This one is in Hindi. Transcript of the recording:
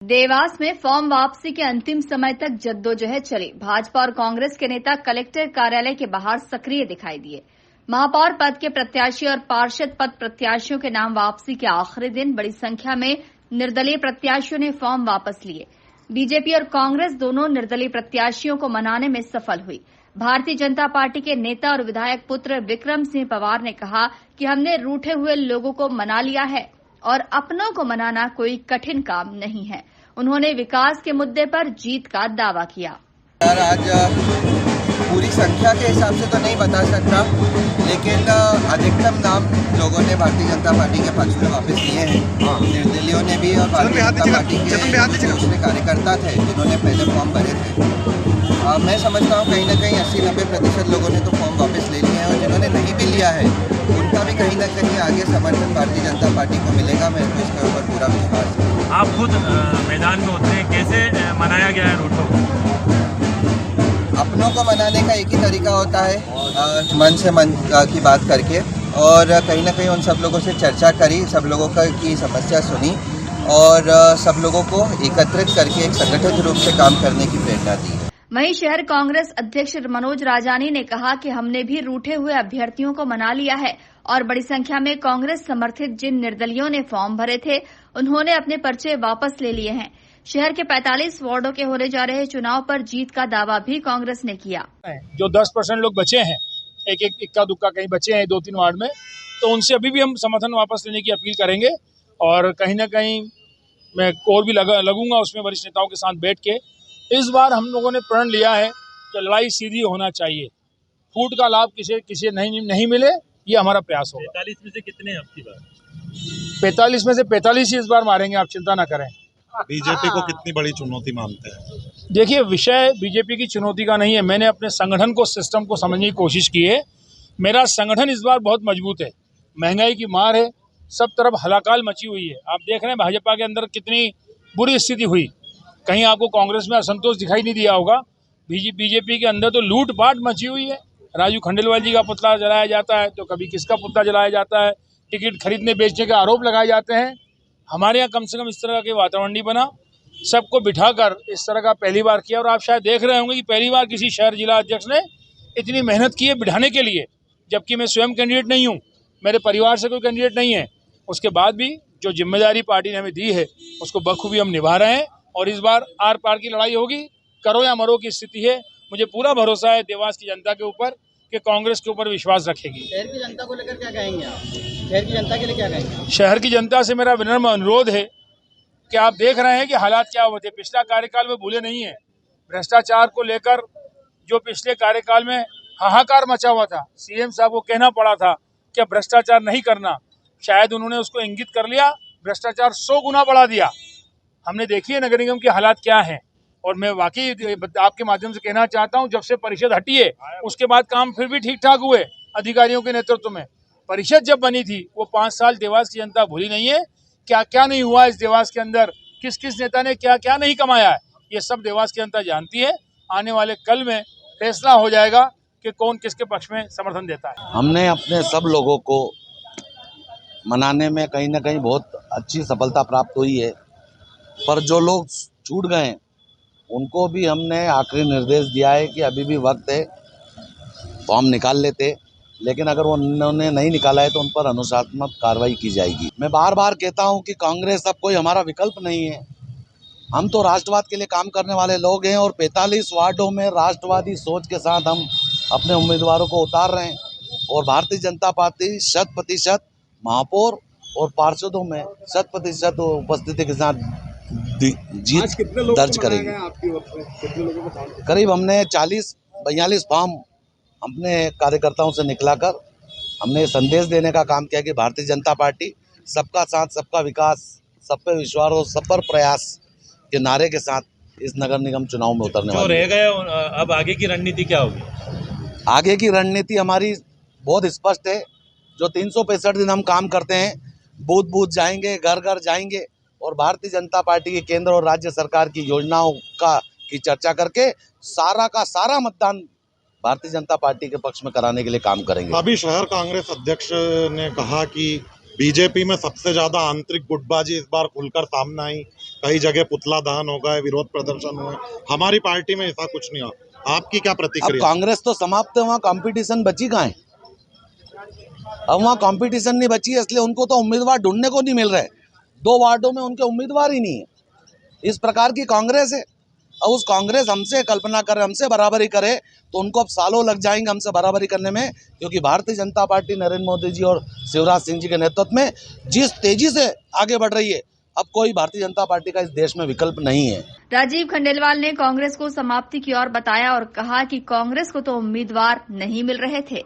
देवास में फॉर्म वापसी के अंतिम समय तक जद्दोजहद चली। भाजपा और कांग्रेस के नेता कलेक्टर कार्यालय के बाहर सक्रिय दिखाई दिए। महापौर पद के प्रत्याशी और पार्षद पद प्रत्याशियों के नाम वापसी के आखिरी दिन बड़ी संख्या में निर्दलीय प्रत्याशियों ने फॉर्म वापस लिए। बीजेपी और कांग्रेस दोनों निर्दलीय प्रत्याशियों को मनाने में सफल हुई। भारतीय जनता पार्टी के नेता और विधायक पुत्र विक्रम सिंह पवार ने कहा कि हमने रूठे हुए लोगों को मना लिया है और अपनों को मनाना कोई कठिन काम नहीं है। उन्होंने विकास के मुद्दे पर जीत का दावा किया। आज पूरी संख्या के हिसाब से तो नहीं बता सकता, लेकिन अधिकतम नाम लोगों ने भारतीय जनता पार्टी के पक्ष में वापस लिए हैं। निर्दलीयों ने भी और भारतीय जनता पार्टी के दूसरे कार्यकर्ता थे जिन्होंने पहले फॉर्म भरे थे। मैं समझता हूँ कहीं ना कहीं 80-90% लोगों ने तो फॉर्म वापस ले लिए हैं और जिन्होंने नहीं भी लिया है उनका भी कहीं ना कहीं आगे समर्थन भारतीय जनता पार्टी को मिलेगा। मेरे को इसके ऊपर पूरा विश्वास है। आप खुद मैदान में उतरे, कैसे मनाया गया है रूठों को? अपनों को मनाने का एक ही तरीका होता है, मन से मन की बात करके, और कहीं ना कहीं उन सब लोगों से चर्चा करी, सब लोगों की समस्या सुनी और सब लोगों को एकत्रित करके एक संगठित रूप से काम करने की प्रेरणा दी। वहीं शहर कांग्रेस अध्यक्ष मनोज राजानी ने कहा कि हमने भी रूठे हुए अभ्यर्थियों को मना लिया है और बड़ी संख्या में कांग्रेस समर्थित जिन निर्दलियों ने फॉर्म भरे थे उन्होंने अपने पर्चे वापस ले लिए हैं। शहर के 45 वार्डों के होने जा रहे चुनाव पर जीत का दावा भी कांग्रेस ने किया। जो 10% लोग बचे हैं, एक इक्का दुक्का कहीं बचे हैं 2-3 वार्ड में, तो उनसे अभी भी हम समर्थन वापस लेने की अपील करेंगे और कहीं ना कहीं मैं और भी लगूंगा उसमें वरिष्ठ नेताओं के साथ बैठ के। इस बार हम लोगों ने प्रण लिया है कि लड़ाई सीधी होना चाहिए, फूट का लाभ किसी नहीं मिले, ये हमारा प्रयास होगा। 45 में से कितने आपकी बार? 45 में से 45 ही इस बार मारेंगे, आप चिंता ना करें। बीजेपी को कितनी बड़ी चुनौती मानते हैं? देखिए, विषय बीजेपी की चुनौती का नहीं है। मैंने अपने संगठन को, सिस्टम को समझने की कोशिश की है। मेरा संगठन इस बार बहुत मजबूत है। महंगाई की मार है, सब तरफ हलाकाल मची हुई है। आप देख रहे हैं भाजपा के अंदर कितनी बुरी स्थिति हुई। कहीं आपको कांग्रेस में असंतोष दिखाई नहीं दिया होगा, बीजेपी के अंदर तो लूटपाट मची हुई है। राजू खंडेलवाल जी का पुतला जलाया जाता है तो कभी किसका पुतला जलाया जाता है, टिकट खरीदने बेचने के आरोप लगाए जाते हैं। हमारे यहाँ कम से कम इस तरह के वातावरण नहीं बना। सबको बिठाकर इस तरह का पहली बार किया और आप शायद देख रहे होंगे कि पहली बार किसी शहर जिला अध्यक्ष ने इतनी मेहनत की है बिठाने के लिए, जबकि मैं स्वयं कैंडिडेट नहीं हूँ, मेरे परिवार से कोई कैंडिडेट नहीं है। उसके बाद भी जो जिम्मेदारी पार्टी ने हमें दी है उसको बखूबी हम निभा रहे हैं और इस बार आर पार की लड़ाई होगी, करो या मरो की स्थिति है। मुझे पूरा भरोसा है देवास की जनता के ऊपर कि कांग्रेस के ऊपर विश्वास रखेगी। शहर की जनता को लेकर क्या कहेंगे आप? शहर की जनता के लिए क्या कहेंगे? शहर की जनता से मेरा विनम्र अनुरोध है कि आप देख रहे हैं कि हालात क्या हुए थे पिछला कार्यकाल में, भूले नहीं है। भ्रष्टाचार को लेकर जो पिछले कार्यकाल में हाहाकार मचा हुआ था, सीएम साहब को कहना पड़ा था कि भ्रष्टाचार नहीं करना, शायद उन्होंने उसको इंगित कर लिया, भ्रष्टाचार 100 गुना बढ़ा दिया। हमने देखी है नगर निगम की हालात क्या है और मैं वाकई आपके माध्यम से कहना चाहता हूं, जब से परिषद हटी है उसके बाद काम फिर भी ठीक ठाक हुए अधिकारियों के नेतृत्व में। परिषद जब बनी थी वो 5 साल देवास की जनता भूली नहीं है। क्या क्या नहीं हुआ इस देवास के अंदर, किस किस नेता ने क्या क्या नहीं कमाया है, ये सब देवास की जनता जानती है। आने वाले कल में फैसला हो जाएगा कि कौन किसके पक्ष में समर्थन देता है। हमने अपने सब लोगों को मनाने में कहीं ना कहीं बहुत अच्छी सफलता प्राप्त हुई है, पर जो लोग छूट गए उनको भी हमने आखिरी निर्देश दिया है कि अभी भी वक्त है, फॉर्म निकाल लेते, लेकिन अगर वो उन्होंने नहीं निकाला है तो उन पर अनुशासनात्मक कार्रवाई की जाएगी। मैं बार बार कहता हूं कि कांग्रेस अब कोई हमारा विकल्प नहीं है। हम तो राष्ट्रवाद के लिए काम करने वाले लोग हैं और 45 वार्डों में राष्ट्रवादी सोच के साथ हम अपने उम्मीदवारों को उतार रहे हैं और भारतीय जनता पार्टी 100% महापौर और पार्षदों में 100% उपस्थिति के साथ जीत दर्ज करेगी। करीब हमने 40-42 फॉर्म अपने कार्यकर्ताओं से निकलाकर हमने संदेश देने का काम किया कि भारतीय जनता पार्टी सबका साथ, सबका विकास, सब पे विश्वास और सब पर प्रयास के नारे के साथ इस नगर निगम चुनाव में उतरने वाली है। रह गए, अब आगे की रणनीति क्या होगी? आगे की रणनीति हमारी बहुत स्पष्ट है। जो 365 दिन हम काम करते हैं, बूथ बूथ जाएंगे, घर घर जाएंगे और भारतीय जनता पार्टी की केंद्र और राज्य सरकार की योजनाओं की चर्चा करके सारा का सारा मतदान भारतीय जनता पार्टी के पक्ष में कराने के लिए काम करेंगे। अभी शहर कांग्रेस अध्यक्ष ने कहा कि बीजेपी में सबसे ज्यादा आंतरिक गुटबाजी इस बार खुलकर सामने आई। कई जगह पुतला दहन हो गए, विरोध प्रदर्शन हुए। हमारी पार्टी में ऐसा कुछ नहीं हुआ। आपकी क्या अब प्रतिक्रिया? कांग्रेस तो समाप्त है, वहाँ कंपटीशन बची कहाँ है? अब वहाँ कंपटीशन नहीं बची है, इसलिए उनको तो उम्मीदवार ढूंढने को नहीं मिल रहे। 2 वार्डों में उनके उम्मीदवार ही नहीं है। इस प्रकार की कांग्रेस है। और उस कांग्रेस हमसे कल्पना करे, हमसे बराबरी करे, तो उनको अब सालों लग जाएंगे हमसे बराबरी करने में, क्योंकि भारतीय जनता पार्टी नरेंद्र मोदी जी और शिवराज सिंह जी के नेतृत्व में जिस तेजी से आगे बढ़ रही है, अब कोई भारतीय जनता पार्टी का इस देश में विकल्प नहीं है। राजीव खंडेलवाल ने कांग्रेस को समाप्ति की ओर बताया और कहा कि कांग्रेस को तो उम्मीदवार नहीं मिल रहे थे।